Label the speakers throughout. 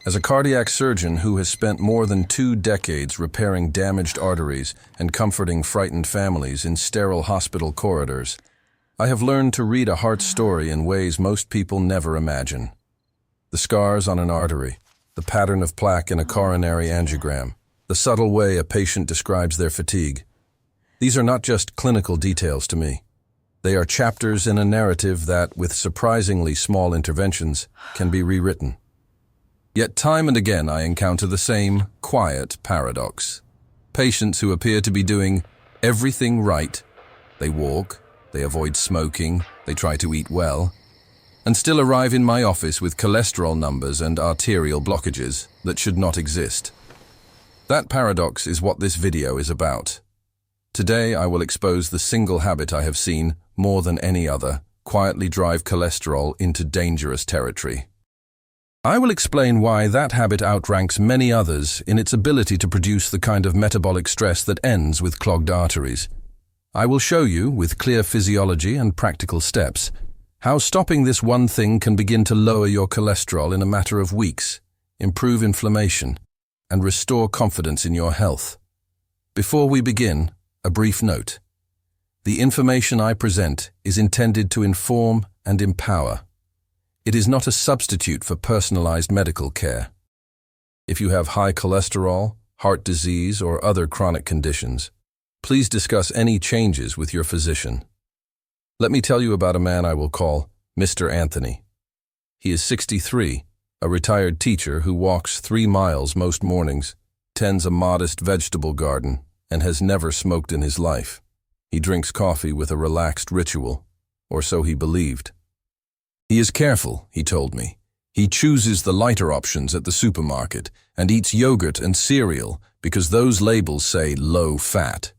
Speaker 1: As a cardiac surgeon who has spent more than 2 decades repairing damaged arteries and comforting frightened families in sterile hospital corridors, I have learned to read a heart's story in ways most people never imagine. The scars on an artery, the pattern of plaque in a coronary angiogram, the subtle way a patient describes their fatigue. These are not just clinical details to me. They are chapters in a narrative that, with surprisingly small interventions, can be rewritten. Yet time and again I encounter the same quiet paradox. Patients who appear to be doing everything right. They walk, they avoid smoking, they try to eat well, and still arrive in my office with cholesterol numbers and arterial blockages that should not exist. That paradox is what this video is about. Today I will expose the single habit I have seen, more than any other, quietly drive cholesterol into dangerous territory. I will explain why that habit outranks many others in its ability to produce the kind of metabolic stress that ends with clogged arteries. I will show you, with clear physiology and practical steps, how stopping this one thing can begin to lower your cholesterol in a matter of weeks, improve inflammation, and restore confidence in your health. Before we begin, a brief note. The information I present is intended to inform and empower. It is not a substitute for personalized medical care. If you have high cholesterol, heart disease, or other chronic conditions, please discuss any changes with your physician. Let me tell you about a man I will call Mr. Anthony. He is 63, a retired teacher who walks 3 miles most mornings, tends a modest vegetable garden, and has never smoked in his life. He drinks coffee with a relaxed ritual, or so he believed. He is careful, he told me. He chooses the lighter options at the supermarket and eats yogurt and cereal because those labels say low fat.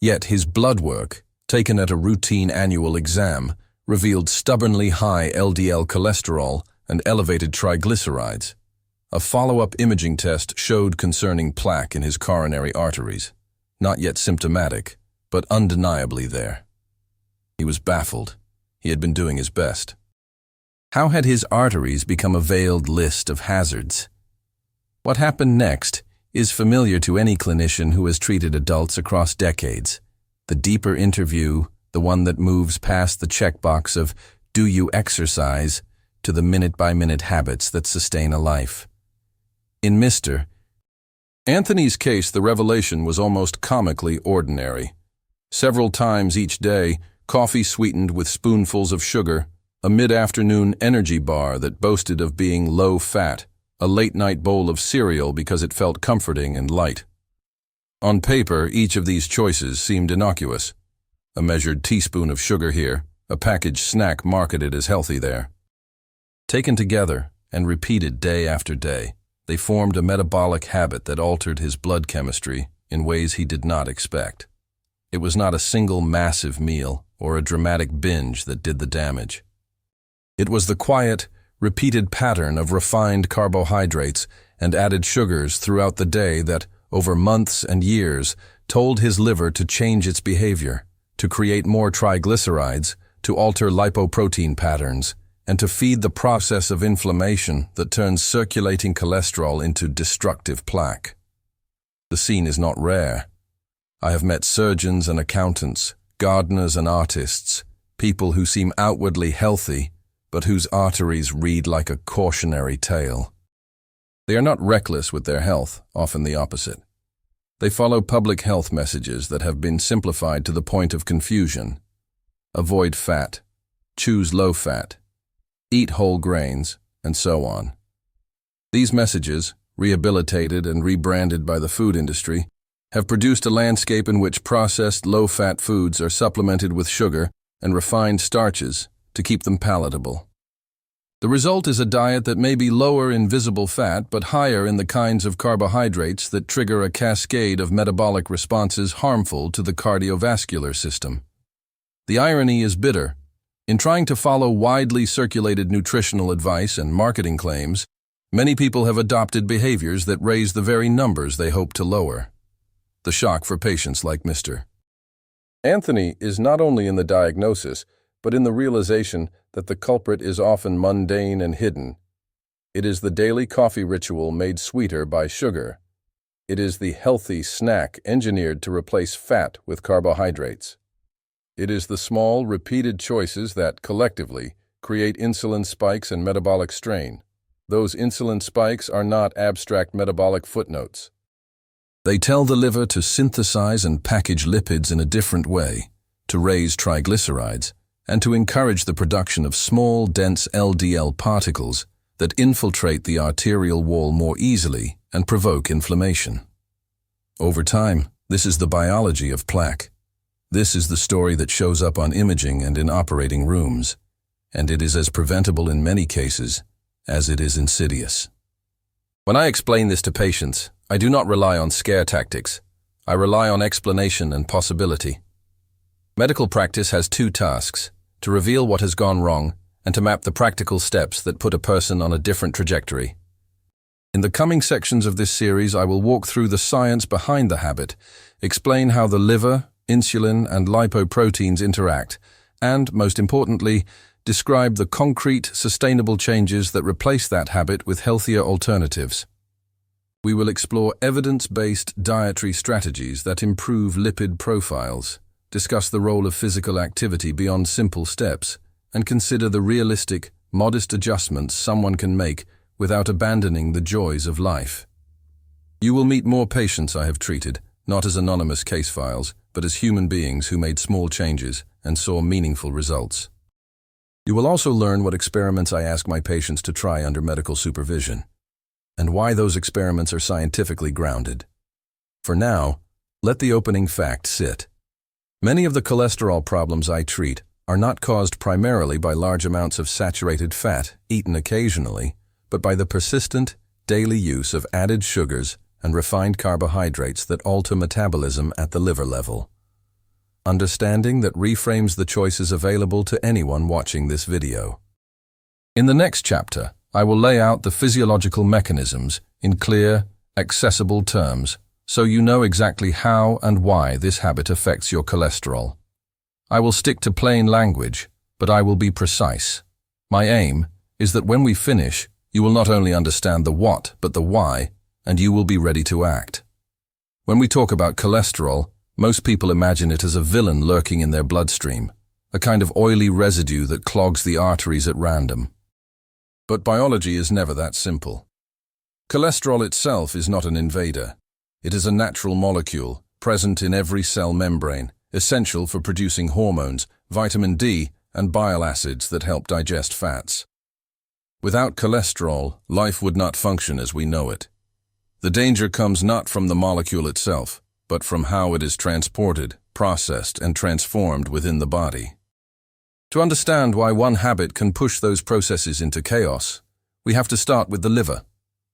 Speaker 1: Yet his blood work, taken at a routine annual exam, revealed stubbornly high LDL cholesterol and elevated triglycerides. A follow-up imaging test showed concerning plaque in his coronary arteries, not yet symptomatic, but undeniably there. He was baffled. He had been doing his best. How had his arteries become a veiled list of hazards? What happened next is familiar to any clinician who has treated adults across decades. The deeper interview, the one that moves past the checkbox of "do you exercise" to the minute-by-minute habits that sustain a life. In Mr. Anthony's case, the revelation was almost comically ordinary. Several times each day, coffee sweetened with spoonfuls of sugar, a mid-afternoon energy bar that boasted of being low-fat, a late-night bowl of cereal because it felt comforting and light. On paper, each of these choices seemed innocuous. A measured teaspoon of sugar here, a packaged snack marketed as healthy there. Taken together and repeated day after day, they formed a metabolic habit that altered his blood chemistry in ways he did not expect. It was not a single massive meal or a dramatic binge that did the damage. It was the quiet, repeated pattern of refined carbohydrates and added sugars throughout the day that, over months and years, told his liver to change its behavior, to create more triglycerides, to alter lipoprotein patterns, and to feed the process of inflammation that turns circulating cholesterol into destructive plaque. The scene is not rare. I have met surgeons and accountants, gardeners and artists, people who seem outwardly healthy, but whose arteries read like a cautionary tale. They are not reckless with their health, often the opposite. They follow public health messages that have been simplified to the point of confusion. Avoid fat, choose low fat, eat whole grains, and so on. These messages, rehabilitated and rebranded by the food industry, have produced a landscape in which processed low-fat foods are supplemented with sugar and refined starches to keep them palatable. The result is a diet that may be lower in visible fat but higher in the kinds of carbohydrates that trigger a cascade of metabolic responses harmful to the cardiovascular system. The irony is bitter. In trying to follow widely circulated nutritional advice and marketing claims, many people have adopted behaviors that raise the very numbers they hope to lower. The shock for patients like Mr. Anthony is not only in the diagnosis, but in the realization that the culprit is often mundane and hidden. It is the daily coffee ritual made sweeter by sugar. It is the healthy snack engineered to replace fat with carbohydrates. It is the small, repeated choices that, collectively, create insulin spikes and metabolic strain. Those insulin spikes are not abstract metabolic footnotes. They tell the liver to synthesize and package lipids in a different way, to raise triglycerides, and to encourage the production of small, dense LDL particles that infiltrate the arterial wall more easily and provoke inflammation. Over time, this is the biology of plaque. This is the story that shows up on imaging and in operating rooms, and it is as preventable in many cases as it is insidious. When I explain this to patients, I do not rely on scare tactics. I rely on explanation and possibility. Medical practice has two tasks: to reveal what has gone wrong and to map the practical steps that put a person on a different trajectory. In the coming sections of this series, I will walk through the science behind the habit, explain how the liver, insulin, and lipoproteins interact, and, most importantly, describe the concrete, sustainable changes that replace that habit with healthier alternatives. We will explore evidence-based dietary strategies that improve lipid profiles, discuss the role of physical activity beyond simple steps, and consider the realistic, modest adjustments someone can make without abandoning the joys of life. You will meet more patients I have treated, not as anonymous case files, but as human beings who made small changes and saw meaningful results. You will also learn what experiments I ask my patients to try under medical supervision, and why those experiments are scientifically grounded. For now, let the opening fact sit. Many of the cholesterol problems I treat are not caused primarily by large amounts of saturated fat eaten occasionally, but by the persistent, daily use of added sugars and refined carbohydrates that alter metabolism at the liver level. Understanding that reframes the choices available to anyone watching this video. In the next chapter, I will lay out the physiological mechanisms in clear, accessible terms so you know exactly how and why this habit affects your cholesterol. I will stick to plain language, but I will be precise. My aim is that when we finish, you will not only understand the what, but the why, and you will be ready to act. When we talk about cholesterol, most people imagine it as a villain lurking in their bloodstream, a kind of oily residue that clogs the arteries at random. But biology is never that simple. Cholesterol itself is not an invader. It is a natural molecule, present in every cell membrane, essential for producing hormones, vitamin D, and bile acids that help digest fats. Without cholesterol, life would not function as we know it. The danger comes not from the molecule itself, but from how it is transported, processed, and transformed within the body. To understand why one habit can push those processes into chaos, we have to start with the liver,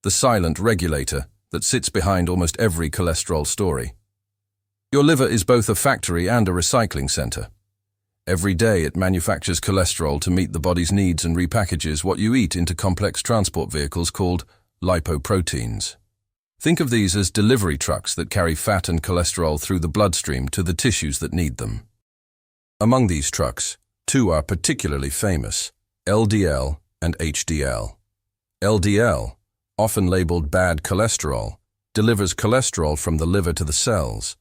Speaker 1: the silent regulator that sits behind almost every cholesterol story. Your liver is both a factory and a recycling center. Every day it manufactures cholesterol to meet the body's needs and repackages what you eat into complex transport vehicles called lipoproteins. Think of these as delivery trucks that carry fat and cholesterol through the bloodstream to the tissues that need them. Among these trucks, two are particularly famous: LDL and HDL. LDL, often labeled bad cholesterol, delivers cholesterol from the liver to the cells.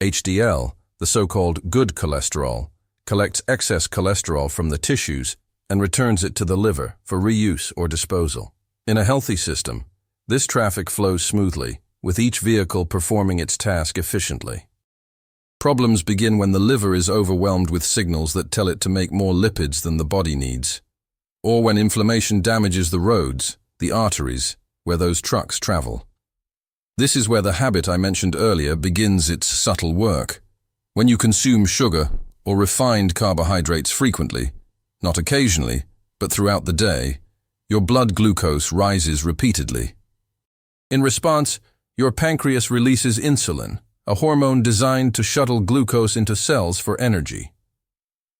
Speaker 1: HDL, the so-called good cholesterol, collects excess cholesterol from the tissues and returns it to the liver for reuse or disposal. In a healthy system, this traffic flows smoothly, with each vehicle performing its task efficiently. Problems begin when the liver is overwhelmed with signals that tell it to make more lipids than the body needs, or when inflammation damages the roads, the arteries, where those trucks travel. This is where the habit I mentioned earlier begins its subtle work. When you consume sugar or refined carbohydrates frequently, not occasionally, but throughout the day, your blood glucose rises repeatedly. In response, your pancreas releases insulin, a hormone designed to shuttle glucose into cells for energy.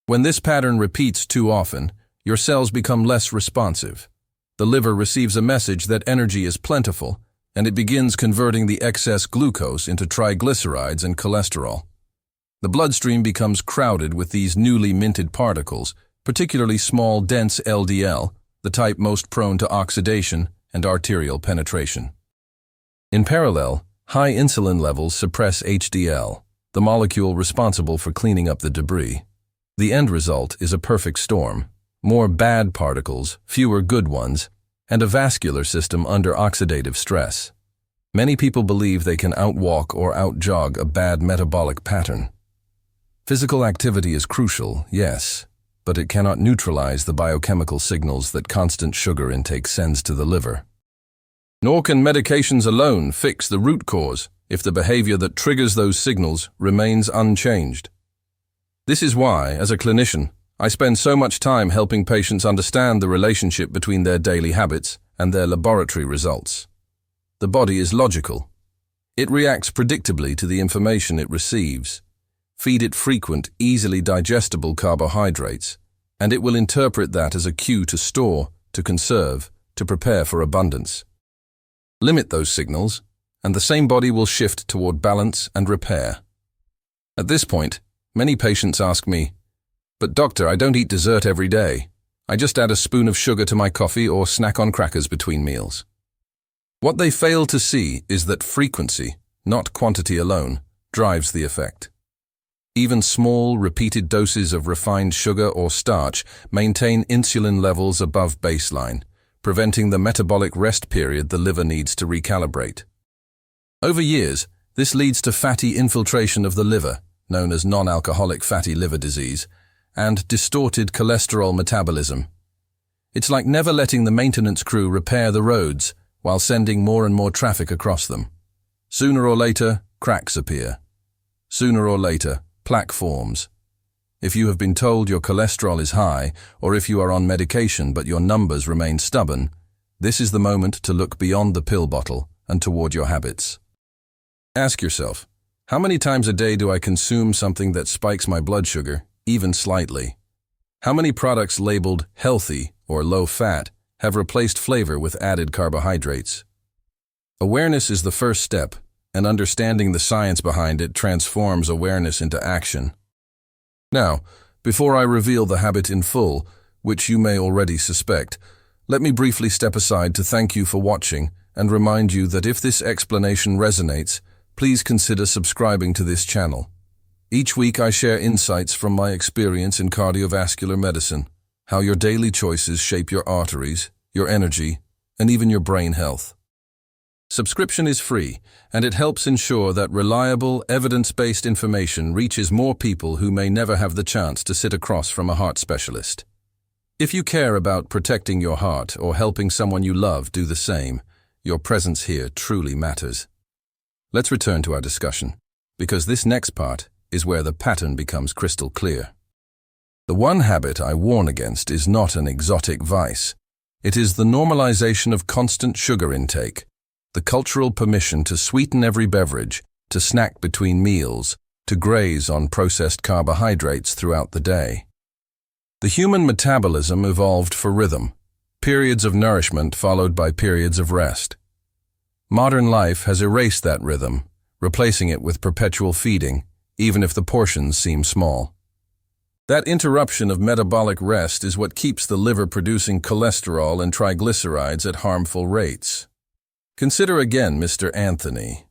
Speaker 1: When this pattern repeats too often, your cells become less responsive. The liver receives a message that energy is plentiful, and it begins converting the excess glucose into triglycerides and cholesterol. The bloodstream becomes crowded with these newly minted particles, particularly small, dense LDL, the type most prone to oxidation and arterial penetration. In parallel, high insulin levels suppress HDL, the molecule responsible for cleaning up the debris. The end result is a perfect storm: more bad particles, fewer good ones, and a vascular system under oxidative stress. Many people believe they can outwalk or outjog a bad metabolic pattern. Physical activity is crucial, yes, but it cannot neutralize the biochemical signals that constant sugar intake sends to the liver. Nor can medications alone fix the root cause if the behavior that triggers those signals remains unchanged. This is why, as a clinician, I spend so much time helping patients understand the relationship between their daily habits and their laboratory results. The body is logical. It reacts predictably to the information it receives. Feed it frequent, easily digestible carbohydrates, and it will interpret that as a cue to store, to conserve, to prepare for abundance. Limit those signals, and the same body will shift toward balance and repair. At this point, many patients ask me, "But doctor, I don't eat dessert every day. I just add a spoon of sugar to my coffee or snack on crackers between meals." What they fail to see is that frequency, not quantity alone, drives the effect. Even small, repeated doses of refined sugar or starch maintain insulin levels above baseline, preventing the metabolic rest period the liver needs to recalibrate. Over years, this leads to fatty infiltration of the liver, known as non-alcoholic fatty liver disease, and distorted cholesterol metabolism. It's like never letting the maintenance crew repair the roads while sending more and more traffic across them. Sooner or later, cracks appear. Sooner or later, plaque forms. If you have been told your cholesterol is high, or if you are on medication but your numbers remain stubborn, this is the moment to look beyond the pill bottle and toward your habits. Ask yourself, how many times a day do I consume something that spikes my blood sugar, even slightly? How many products labeled healthy or low fat have replaced flavor with added carbohydrates? Awareness is the first step, and understanding the science behind it transforms awareness into action. Now, before I reveal the habit in full, which you may already suspect, let me briefly step aside to thank you for watching and remind you that if this explanation resonates, please consider subscribing to this channel. Each week I share insights from my experience in cardiovascular medicine, how your daily choices shape your arteries, your energy, and even your brain health. Subscription is free, and it helps ensure that reliable, evidence-based information reaches more people who may never have the chance to sit across from a heart specialist. If you care about protecting your heart or helping someone you love do the same, your presence here truly matters. Let's return to our discussion, because this next part is where the pattern becomes crystal clear. The one habit I warn against is not an exotic vice. It is the normalization of constant sugar intake, the cultural permission to sweeten every beverage, to snack between meals, to graze on processed carbohydrates throughout the day. The human metabolism evolved for rhythm, periods of nourishment followed by periods of rest. Modern life has erased that rhythm, replacing it with perpetual feeding, even if the portions seem small. That interruption of metabolic rest is what keeps the liver producing cholesterol and triglycerides at harmful rates. Consider again Mr. Anthony.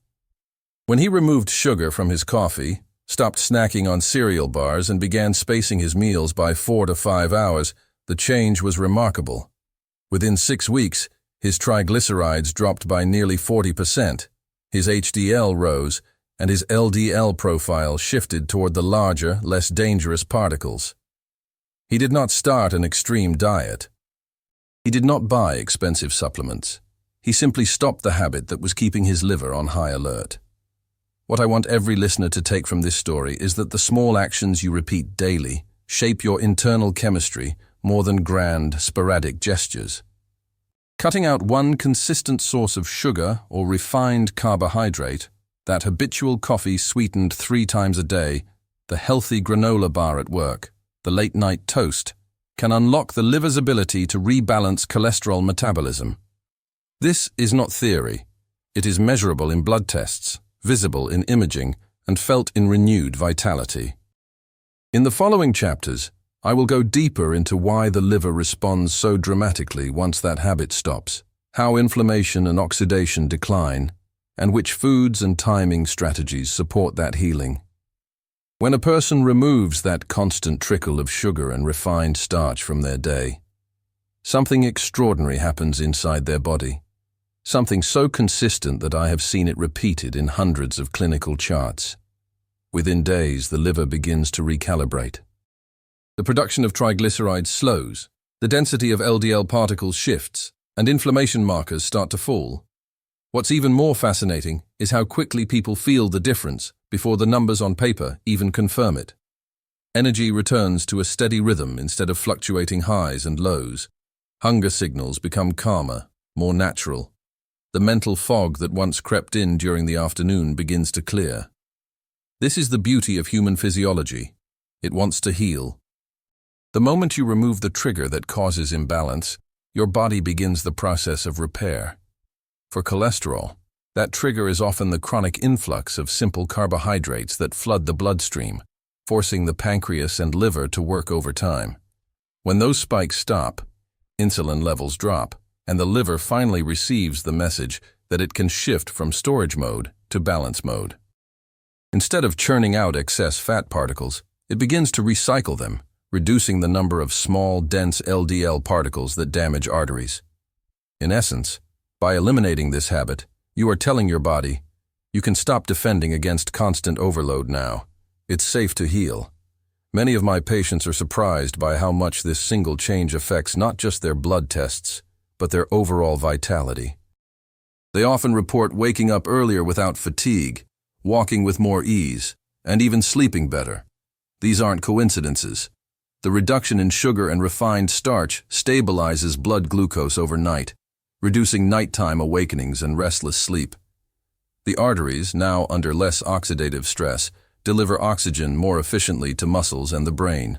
Speaker 1: When he removed sugar from his coffee, stopped snacking on cereal bars, and began spacing his meals by 4 to 5 hours, the change was remarkable. Within 6 weeks, his triglycerides dropped by nearly 40%, his HDL rose, and his LDL profile shifted toward the larger, less dangerous particles. He did not start an extreme diet. He did not buy expensive supplements. He simply stopped the habit that was keeping his liver on high alert. What I want every listener to take from this story is that the small actions you repeat daily shape your internal chemistry more than grand, sporadic gestures. Cutting out one consistent source of sugar or refined carbohydrate, that habitual coffee sweetened 3 times a day, the healthy granola bar at work, the late-night toast, can unlock the liver's ability to rebalance cholesterol metabolism. This is not theory. It is measurable in blood tests, visible in imaging, and felt in renewed vitality. In the following chapters, I will go deeper into why the liver responds so dramatically once that habit stops, how inflammation and oxidation decline, and which foods and timing strategies support that healing. When a person removes that constant trickle of sugar and refined starch from their day, something extraordinary happens inside their body. Something so consistent that I have seen it repeated in hundreds of clinical charts. Within days, the liver begins to recalibrate. The production of triglycerides slows, the density of LDL particles shifts, and inflammation markers start to fall. What's even more fascinating is how quickly people feel the difference before the numbers on paper even confirm it. Energy returns to a steady rhythm instead of fluctuating highs and lows. Hunger signals become calmer, more natural. The mental fog that once crept in during the afternoon begins to clear. This is the beauty of human physiology. It wants to heal. The moment you remove the trigger that causes imbalance, your body begins the process of repair. For cholesterol, that trigger is often the chronic influx of simple carbohydrates that flood the bloodstream, forcing the pancreas and liver to work overtime. When those spikes stop, insulin levels drop, and the liver finally receives the message that it can shift from storage mode to balance mode. Instead of churning out excess fat particles, it begins to recycle them, reducing the number of small, dense LDL particles that damage arteries. In essence, by eliminating this habit, you are telling your body, you can stop defending against constant overload now. It's safe to heal. Many of my patients are surprised by how much this single change affects not just their blood tests, but their overall vitality. They often report waking up earlier without fatigue, walking with more ease, and even sleeping better. These aren't coincidences. The reduction in sugar and refined starch stabilizes blood glucose overnight, reducing nighttime awakenings and restless sleep. The arteries, now under less oxidative stress, deliver oxygen more efficiently to muscles and the brain.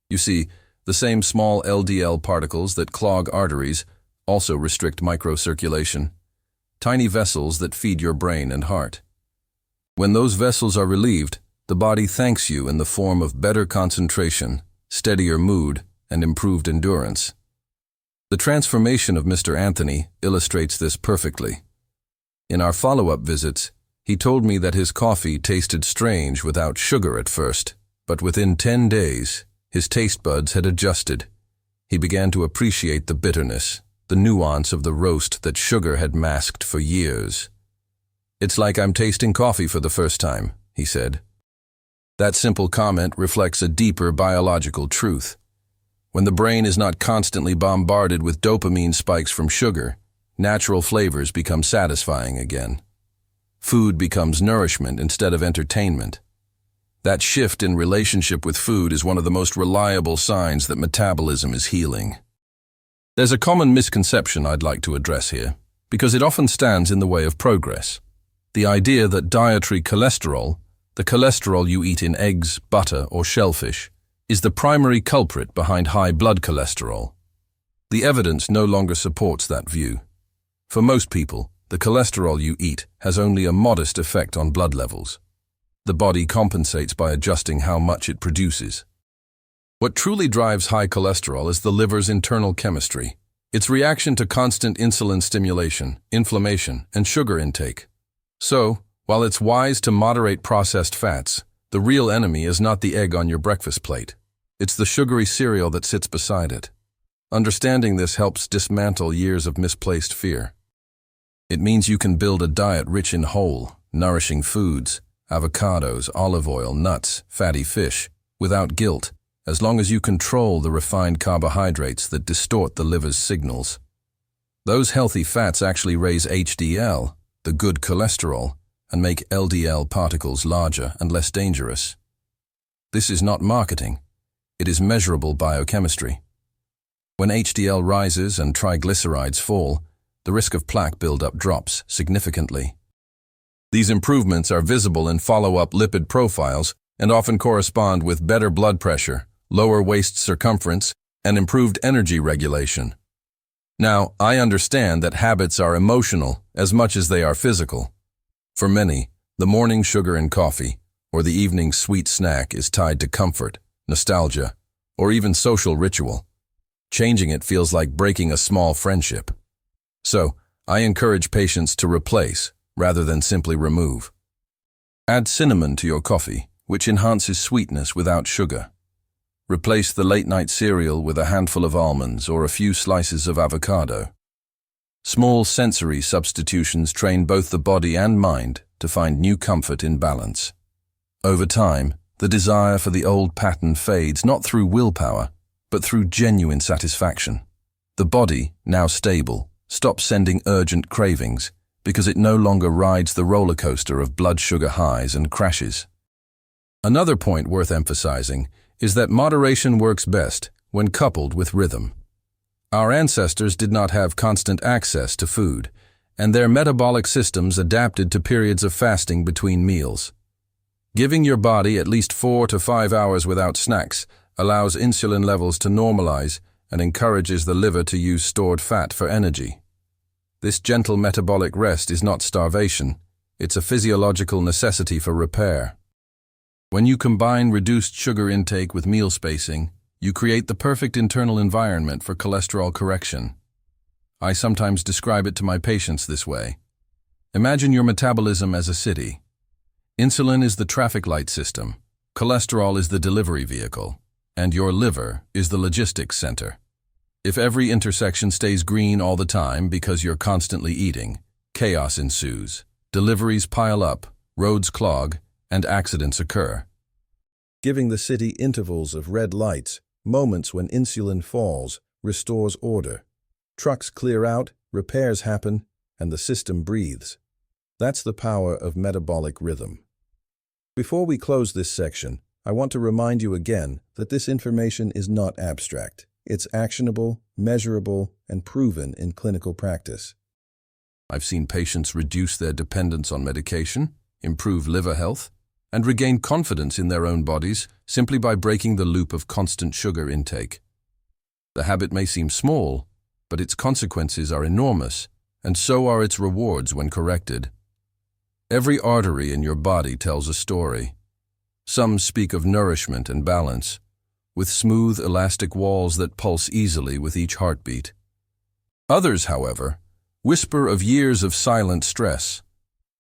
Speaker 1: You see, the same small LDL particles that clog arteries also restrict microcirculation, tiny vessels that feed your brain and heart. When those vessels are relieved, the body thanks you in the form of better concentration, steadier mood, and improved endurance. The transformation of Mr. Anthony illustrates this perfectly. In our follow-up visits, he told me that his coffee tasted strange without sugar at first, but within 10 days, his taste buds had adjusted. He began to appreciate the bitterness, the nuance of the roast that sugar had masked for years. "It's like I'm tasting coffee for the first time," he said. That simple comment reflects a deeper biological truth. When the brain is not constantly bombarded with dopamine spikes from sugar, natural flavors become satisfying again. Food becomes nourishment instead of entertainment. That shift in relationship with food is one of the most reliable signs that metabolism is healing. There's a common misconception I'd like to address here, because it often stands in the way of progress. The idea that dietary cholesterol, the cholesterol you eat in eggs, butter, or shellfish, is the primary culprit behind high blood cholesterol. The evidence no longer supports that view. For most people, the cholesterol you eat has only a modest effect on blood levels. The body compensates by adjusting how much it produces. What truly drives high cholesterol is the liver's internal chemistry, its reaction to constant insulin stimulation, inflammation, and sugar intake. So, while it's wise to moderate processed fats, the real enemy is not the egg on your breakfast plate. It's the sugary cereal that sits beside it. Understanding this helps dismantle years of misplaced fear. It means you can build a diet rich in whole, nourishing foods, avocados, olive oil, nuts, fatty fish, without guilt, as long as you control the refined carbohydrates that distort the liver's signals. Those healthy fats actually raise HDL, the good cholesterol, and make LDL particles larger and less dangerous. This is not marketing. It is measurable biochemistry. When HDL rises and triglycerides fall, the risk of plaque buildup drops significantly. These improvements are visible in follow-up lipid profiles and often correspond with better blood pressure, lower waist circumference, and improved energy regulation. Now, I understand that habits are emotional as much as they are physical. For many, the morning sugar in coffee or the evening sweet snack is tied to comfort, nostalgia, or even social ritual. Changing it feels like breaking a small friendship. So, I encourage patients to replace, rather than simply remove. Add cinnamon to your coffee, which enhances sweetness without sugar. Replace the late-night cereal with a handful of almonds or a few slices of avocado. Small sensory substitutions train both the body and mind to find new comfort in balance. Over time, the desire for the old pattern fades not through willpower, but through genuine satisfaction. The body, now stable, stops sending urgent cravings because it no longer rides the roller coaster of blood sugar highs and crashes. Another point worth emphasizing is that moderation works best when coupled with rhythm. Our ancestors did not have constant access to food, and their metabolic systems adapted to periods of fasting between meals. Giving your body at least 4 to 5 hours without snacks allows insulin levels to normalize and encourages the liver to use stored fat for energy. This gentle metabolic rest is not starvation, it's a physiological necessity for repair. When you combine reduced sugar intake with meal spacing, you create the perfect internal environment for cholesterol correction. I sometimes describe it to my patients this way. Imagine your metabolism as a city. Insulin is the traffic light system, cholesterol is the delivery vehicle, and your liver is the logistics center. If every intersection stays green all the time because you're constantly eating, chaos ensues. Deliveries pile up, roads clog, and accidents occur. Giving the city intervals of red lights, moments when insulin falls, restores order. Trucks clear out, repairs happen, and the system breathes. That's the power of metabolic rhythm. Before we close this section, I want to remind you again that this information is not abstract. It's actionable, measurable, and proven in clinical practice. I've seen patients reduce their dependence on medication, improve liver health, and regain confidence in their own bodies simply by breaking the loop of constant sugar intake. The habit may seem small, but its consequences are enormous, and so are its rewards when corrected. Every artery in your body tells a story. Some speak of nourishment and balance, with smooth, elastic walls that pulse easily with each heartbeat. Others, however, whisper of years of silent stress,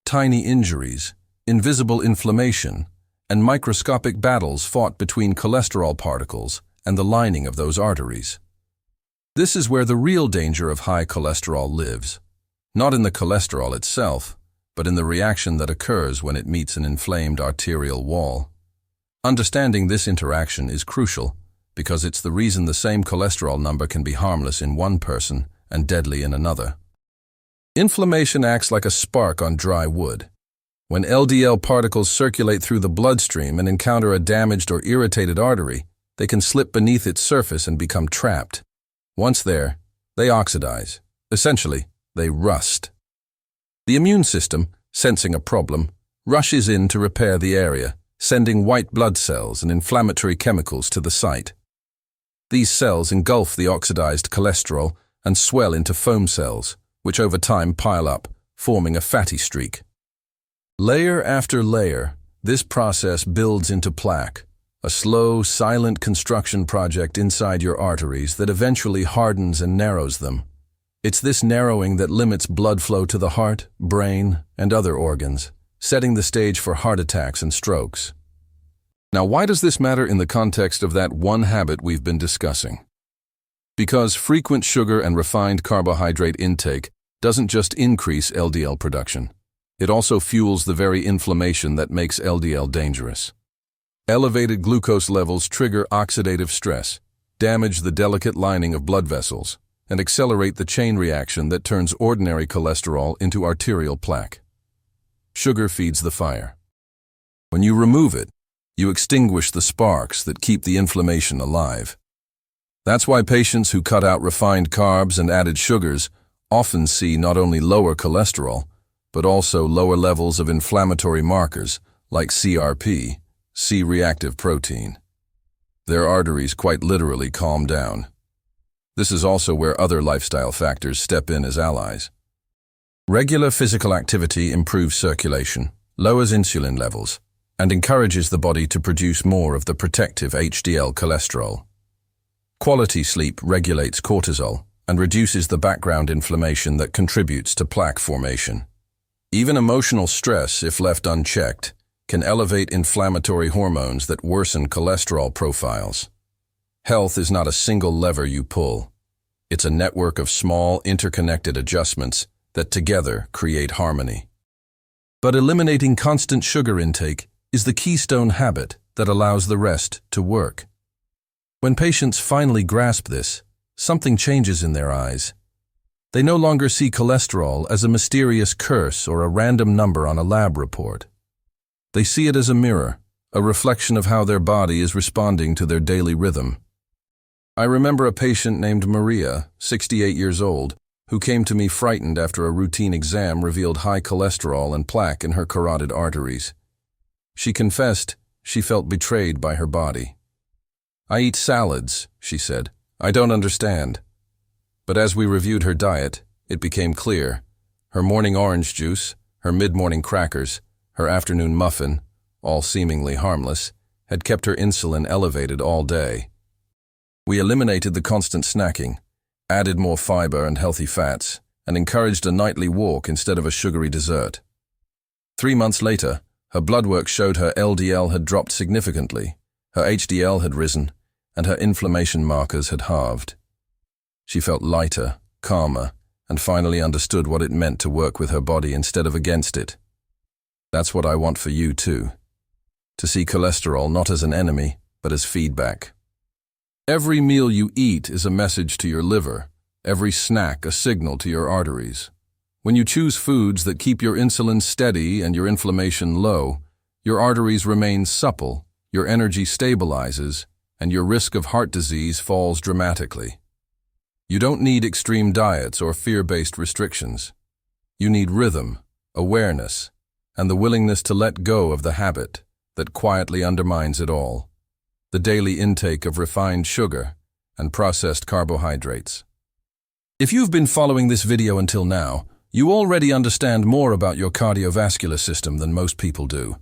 Speaker 1: tiny injuries, invisible inflammation, and microscopic battles fought between cholesterol particles and the lining of those arteries. This is where the real danger of high cholesterol lives, not in the cholesterol itself, but in the reaction that occurs when it meets an inflamed arterial wall. Understanding this interaction is crucial because it's the reason the same cholesterol number can be harmless in one person and deadly in another. Inflammation acts like a spark on dry wood. When LDL particles circulate through the bloodstream and encounter a damaged or irritated artery, they can slip beneath its surface and become trapped. Once there, they oxidize. Essentially, they rust. The immune system, sensing a problem, rushes in to repair the area, sending white blood cells and inflammatory chemicals to the site. These cells engulf the oxidized cholesterol and swell into foam cells, which over time pile up, forming a fatty streak. Layer after layer, this process builds into plaque, a slow, silent construction project inside your arteries that eventually hardens and narrows them. It's this narrowing that limits blood flow to the heart, brain, and other organs, setting the stage for heart attacks and strokes. Now, why does this matter in the context of that one habit we've been discussing? Because frequent sugar and refined carbohydrate intake doesn't just increase LDL production. It also fuels the very inflammation that makes LDL dangerous. Elevated glucose levels trigger oxidative stress, damage the delicate lining of blood vessels, and accelerate the chain reaction that turns ordinary cholesterol into arterial plaque. Sugar feeds the fire. When you remove it, you extinguish the sparks that keep the inflammation alive. That's why patients who cut out refined carbs and added sugars often see not only lower cholesterol, but also lower levels of inflammatory markers like CRP, C-reactive protein. Their arteries quite literally calm down. This is also where other lifestyle factors step in as allies. Regular physical activity improves circulation, lowers insulin levels, and encourages the body to produce more of the protective HDL cholesterol. Quality sleep regulates cortisol and reduces the background inflammation that contributes to plaque formation. Even emotional stress, if left unchecked, can elevate inflammatory hormones that worsen cholesterol profiles. Health is not a single lever you pull. It's a network of small, interconnected adjustments that together create harmony. But eliminating constant sugar intake is the keystone habit that allows the rest to work. When patients finally grasp this, something changes in their eyes. They no longer see cholesterol as a mysterious curse or a random number on a lab report. They see it as a mirror, a reflection of how their body is responding to their daily rhythm. I remember a patient named Maria, 68 years old, who came to me frightened after a routine exam revealed high cholesterol and plaque in her carotid arteries. She confessed she felt betrayed by her body. "I eat salads," she said. "I don't understand." But as we reviewed her diet, it became clear. Her morning orange juice, her mid-morning crackers, her afternoon muffin, all seemingly harmless, had kept her insulin elevated all day. We eliminated the constant snacking, added more fiber and healthy fats, and encouraged a nightly walk instead of a sugary dessert. 3 months later, her blood work showed her LDL had dropped significantly, her HDL had risen, and her inflammation markers had halved. She felt lighter, calmer, and finally understood what it meant to work with her body instead of against it. That's what I want for you too. To see cholesterol not as an enemy, but as feedback. Every meal you eat is a message to your liver, every snack a signal to your arteries. When you choose foods that keep your insulin steady and your inflammation low, your arteries remain supple, your energy stabilizes, and your risk of heart disease falls dramatically. You don't need extreme diets or fear-based restrictions. You need rhythm, awareness, and the willingness to let go of the habit that quietly undermines it all. The daily intake of refined sugar and processed carbohydrates. If you've been following this video until now, you already understand more about your cardiovascular system than most people do.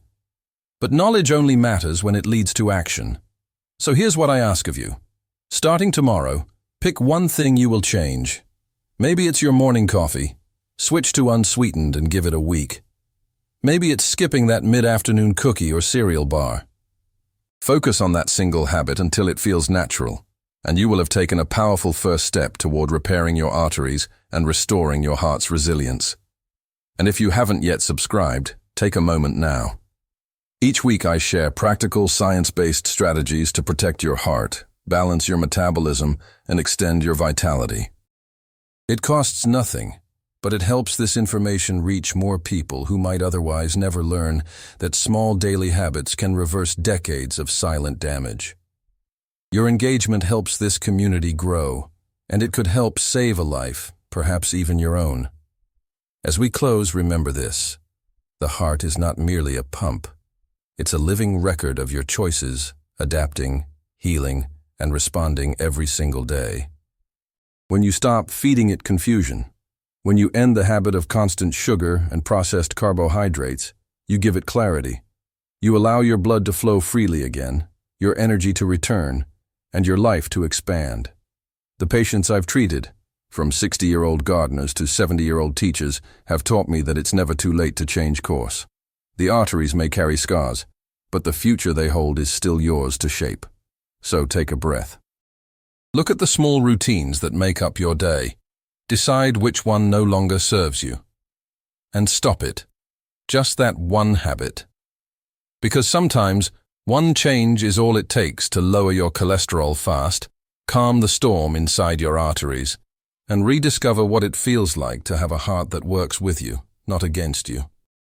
Speaker 1: But knowledge only matters when it leads to action. So here's what I ask of you. Starting tomorrow, pick one thing you will change. Maybe it's your morning coffee. Switch to unsweetened and give it a week. Maybe it's skipping that mid-afternoon cookie or cereal bar. Focus on that single habit until it feels natural, and you will have taken a powerful first step toward repairing your arteries and restoring your heart's resilience. And if you haven't yet subscribed, take a moment now. Each week I share practical, science-based strategies to protect your heart, balance your metabolism, and extend your vitality. It costs nothing, but it helps this information reach more people who might otherwise never learn that small daily habits can reverse decades of silent damage. Your engagement helps this community grow, and it could help save a life, perhaps even your own. As we close, remember this. The heart is not merely a pump. It's a living record of your choices, adapting, healing, and responding every single day. When you stop feeding it confusion, when you end the habit of constant sugar and processed carbohydrates, you give it clarity. You allow your blood to flow freely again, your energy to return, and your life to expand. The patients I've treated, from 60-year-old gardeners to 70-year-old teachers, have taught me that it's never too late to change course. The arteries may carry scars, but the future they hold is still yours to shape. So take a breath. Look at the small routines that make up your day. Decide which one no longer serves you. And stop it. Just that one habit. Because sometimes, one change is all it takes to lower your cholesterol fast, calm the storm inside your arteries, and rediscover what it feels like to have a heart that works with you, not against you.